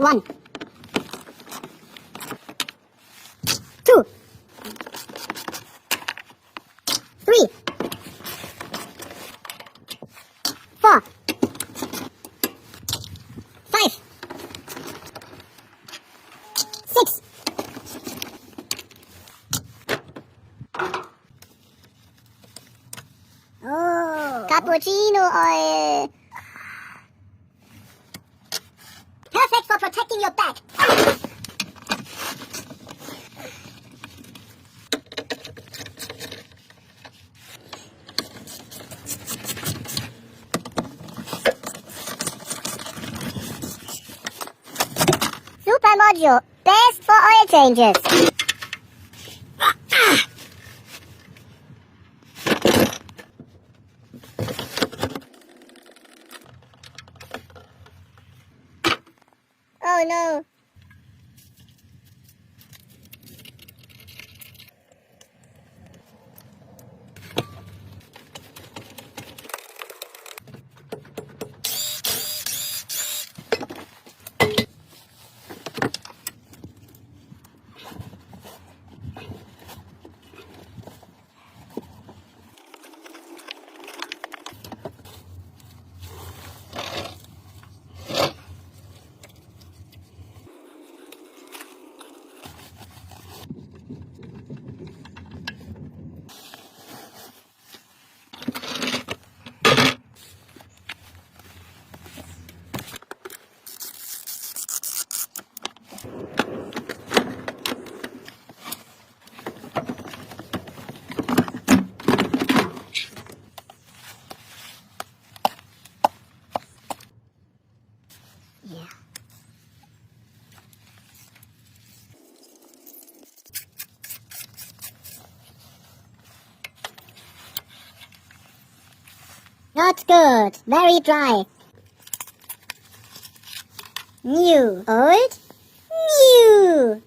1, 2, 3, 4, 5, 6, cappuccino oil. Perfect for protecting your back. Super module, best for oil changes. Oh no. Yeah. Not good. Very dry. New. Old. New.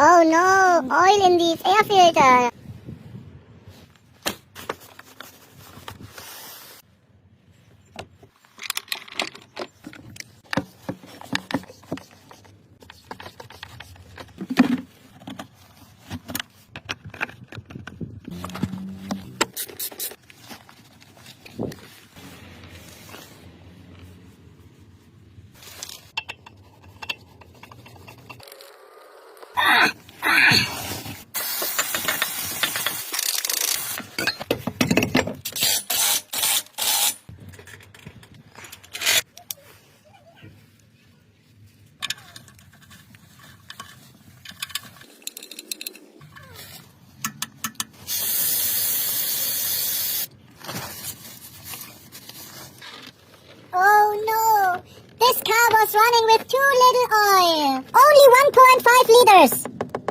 Oh no, oil in the air filter. Oh no! This car was running with too little oil. Only 1.5 liters.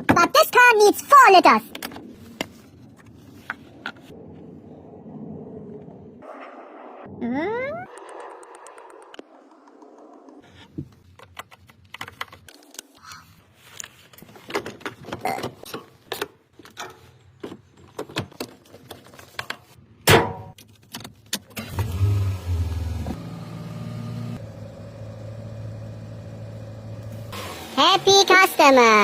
But this car needs 4 liters. Happy customer.